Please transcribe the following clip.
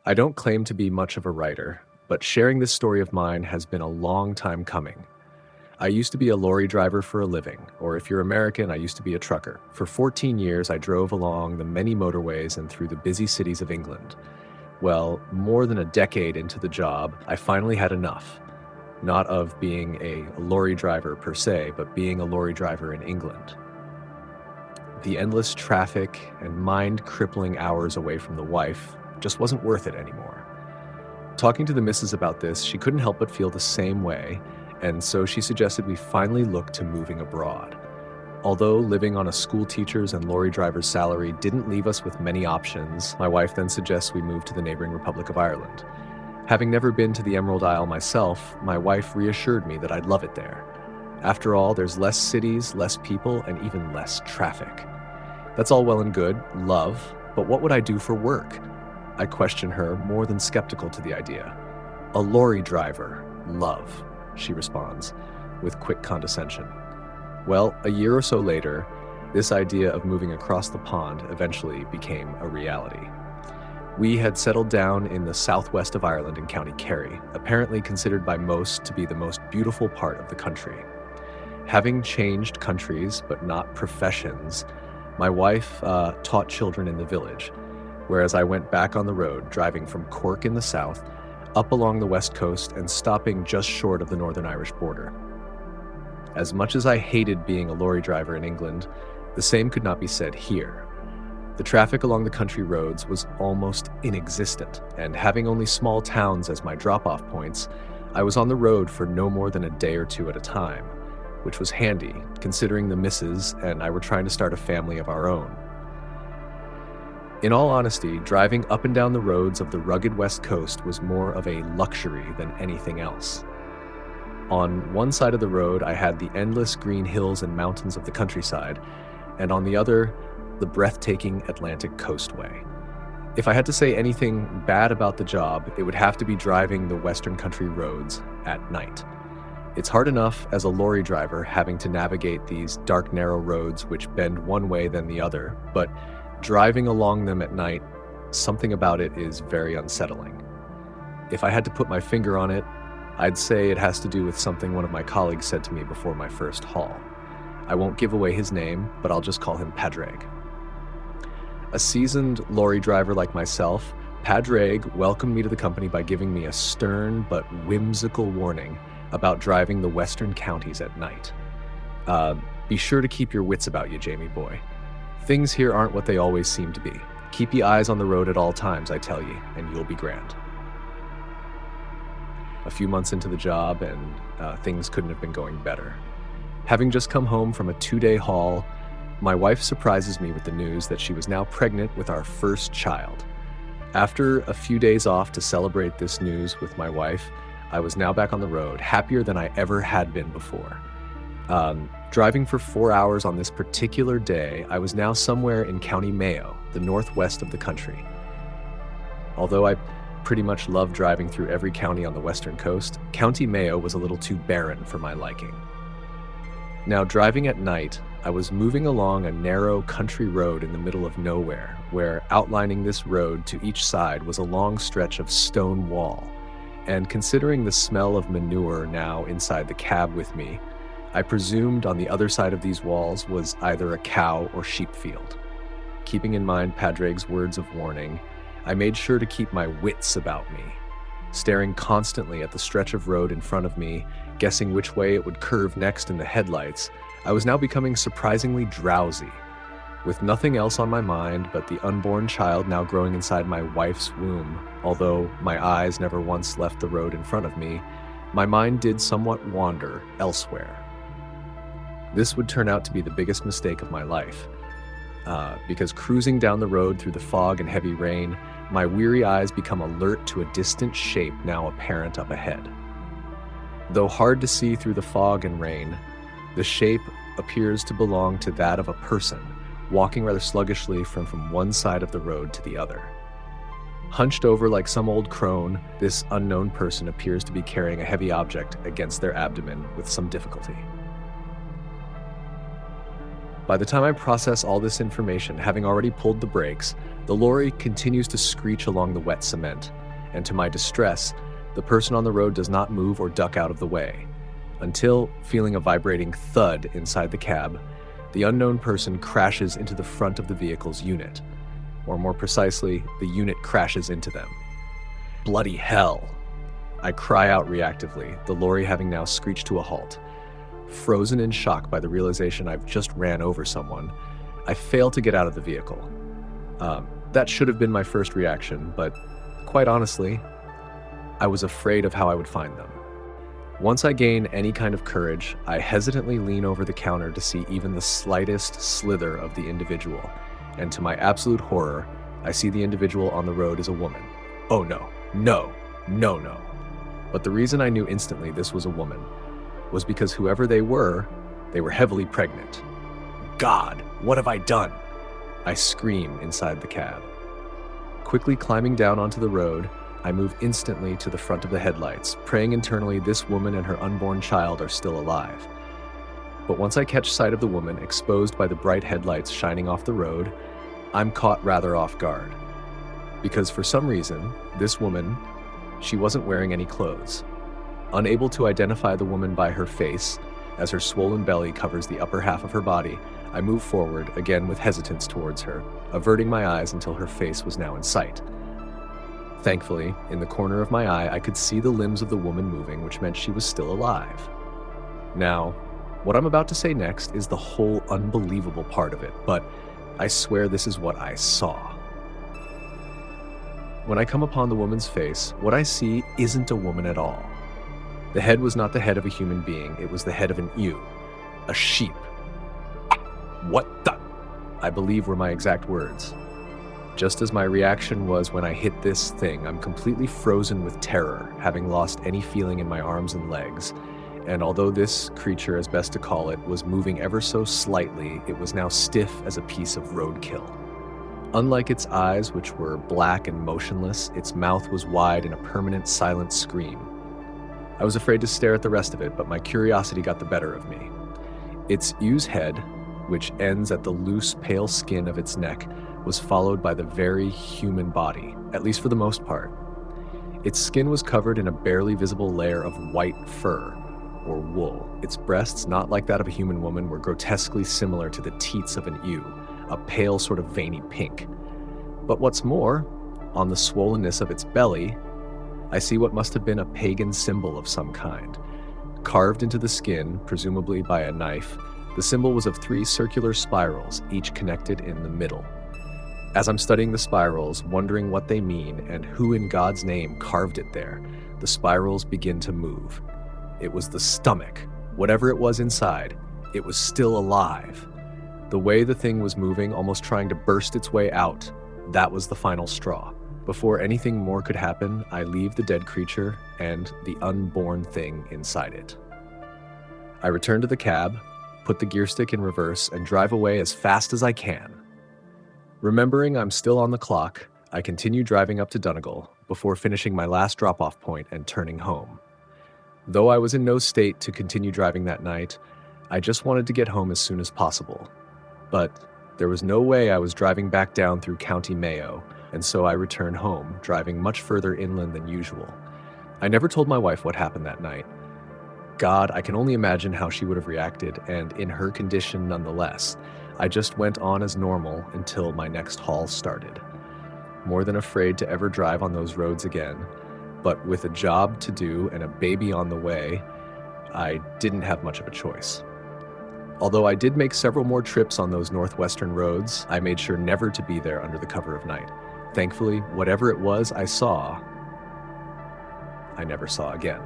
I don't claim to be much of a writer, but sharing this story of mine has been a long time coming. I used to be a lorry driver for a living, or if you're American, I used to be a trucker. For 14 years, I drove along the many motorways and through the busy cities of England. Well, more than a decade into the job, I finally had enough. Not of being a lorry driver per se, but being a lorry driver in England. The endless traffic and mind-crippling hours away from the wife just wasn't worth it anymore. Talking to the missus about this, she couldn't help but feel the same way, and so she suggested we finally look to moving abroad. Although living on a school teacher's and lorry driver's salary didn't leave us with many options, my wife then suggests we move to the neighboring Republic of Ireland. Having never been to the Emerald Isle myself, my wife reassured me that I'd love it there. After all, there's less cities, less people, and even less traffic. That's all well and good, love, but what would I do for work? I question her, more than skeptical to the idea. A lorry driver, love, she responds, with quick condescension. Well, a year or so later, this idea of moving across the pond eventually became a reality. We had settled down in the southwest of Ireland in County Kerry, apparently considered by most to be the most beautiful part of the country. Having changed countries, but not professions, my wife taught children in the village, whereas I went back on the road, driving from Cork in the south, up along the west coast and stopping just short of the Northern Irish border. As much as I hated being a lorry driver in England, the same could not be said here. The traffic along the country roads was almost inexistent, and having only small towns as my drop-off points, I was on the road for no more than a day or two at a time, which was handy, considering the missus and I were trying to start a family of our own. In all honesty, driving up and down the roads of the rugged West Coast was more of a luxury than anything else. On one side of the road, I had the endless green hills and mountains of the countryside, and on the other, the breathtaking Atlantic coastway. If I had to say anything bad about the job, it would have to be driving the Western country roads at night. It's hard enough as a lorry driver having to navigate these dark, narrow roads which bend one way then the other, but driving along them at night, something about it is very unsettling. If I had to put my finger on it, I'd say it has to do with something one of my colleagues said to me before my first haul. I won't give away his name, but I'll just call him Padraig. A seasoned lorry driver like myself, Padraig welcomed me to the company by giving me a stern but whimsical warning about driving the western counties at night. Be sure to keep your wits about you, Jamie boy. Things here aren't what they always seem to be. Keep your eyes on the road at all times, I tell you, and you'll be grand. A few months into the job, and things couldn't have been going better. Having just come home from a 2-day haul, my wife surprises me with the news that she was now pregnant with our first child. After a few days off to celebrate this news with my wife, I was now back on the road, happier than I ever had been before. Driving for 4 hours on this particular day, I was now somewhere in County Mayo, the northwest of the country. Although I pretty much love driving through every county on the western coast, County Mayo was a little too barren for my liking. Now, driving at night, I was moving along a narrow country road in the middle of nowhere, where outlining this road to each side was a long stretch of stone wall. And considering the smell of manure now inside the cab with me, I presumed on the other side of these walls was either a cow or sheep field. Keeping in mind Padraig's words of warning, I made sure to keep my wits about me, staring constantly at the stretch of road in front of me, guessing which way it would curve next in the headlights. I was now becoming surprisingly drowsy. With nothing else on my mind but the unborn child now growing inside my wife's womb, although my eyes never once left the road in front of me, my mind did somewhat wander elsewhere. This would turn out to be the biggest mistake of my life, because cruising down the road through the fog and heavy rain, my weary eyes become alert to a distant shape now apparent up ahead. Though hard to see through the fog and rain, the shape appears to belong to that of a person, walking rather sluggishly from one side of the road to the other. Hunched over like some old crone, this unknown person appears to be carrying a heavy object against their abdomen with some difficulty. By the time I process all this information, having already pulled the brakes, the lorry continues to screech along the wet cement. and to my distress, the person on the road does not move or duck out of the way. Until, feeling a vibrating thud inside the cab, the unknown person crashes into the front of the vehicle's unit. Or more precisely, the unit crashes into them. Bloody hell! I cry out reactively, the lorry having now screeched to a halt. Frozen in shock by the realization I've just ran over someone, I fail to get out of the vehicle. That should have been my first reaction, but quite honestly, I was afraid of how I would find them. Once I gain any kind of courage, I hesitantly lean over the counter to see even the slightest slither of the individual, and to my absolute horror, I see the individual on the road is a woman. Oh no, no, no, no. But the reason I knew instantly this was a woman was because whoever they were heavily pregnant. God, what have I done? I scream inside the cab. Quickly climbing down onto the road, I move instantly to the front of the headlights, praying internally this woman and her unborn child are still alive. But once I catch sight of the woman exposed by the bright headlights shining off the road, I'm caught rather off guard. Because for some reason, this woman, she wasn't wearing any clothes. Unable to identify the woman by her face, as her swollen belly covers the upper half of her body, I move forward, again with hesitance towards her, averting my eyes until her face was now in sight. Thankfully, in the corner of my eye, I could see the limbs of the woman moving, which meant she was still alive. Now, what I'm about to say next is the whole unbelievable part of it, but I swear this is what I saw. When I come upon the woman's face, what I see isn't a woman at all. The head was not the head of a human being, it was the head of an ewe, a sheep. What the? I believe were my exact words. Just as my reaction was when I hit this thing, I'm completely frozen with terror, having lost any feeling in my arms and legs. And although this creature, as best to call it, was moving ever so slightly, it was now stiff as a piece of roadkill. Unlike its eyes, which were black and motionless, its mouth was wide in a permanent silent scream. I was afraid to stare at the rest of it, but my curiosity got the better of me. Its ewe's head, which ends at the loose, pale skin of its neck, was followed by the very human body, at least for the most part. Its skin was covered in a barely visible layer of white fur, or wool. Its breasts, not like that of a human woman, were grotesquely similar to the teats of an ewe, a pale sort of veiny pink. But what's more, on the swollenness of its belly, I see what must have been a pagan symbol of some kind. Carved into the skin, presumably by a knife, the symbol was of 3 circular spirals, each connected in the middle. As I'm studying the spirals, wondering what they mean and who in God's name carved it there, the spirals begin to move. It was the stomach. Whatever it was inside, it was still alive. The way the thing was moving, almost trying to burst its way out, that was the final straw. Before anything more could happen, I leave the dead creature and the unborn thing inside it. I return to the cab, put the gear stick in reverse, and drive away as fast as I can. Remembering I'm still on the clock, I continue driving up to Donegal before finishing my last drop-off point and turning home. Though I was in no state to continue driving that night, I just wanted to get home as soon as possible. But there was no way I was driving back down through County Mayo, and so I returned home, driving much further inland than usual. I never told my wife what happened that night. God, I can only imagine how she would have reacted, and in her condition nonetheless. I just went on as normal until my next haul started. More than afraid to ever drive on those roads again, but with a job to do and a baby on the way, I didn't have much of a choice. Although I did make several more trips on those northwestern roads, I made sure never to be there under the cover of night. Thankfully, whatever it was I saw, I never saw again.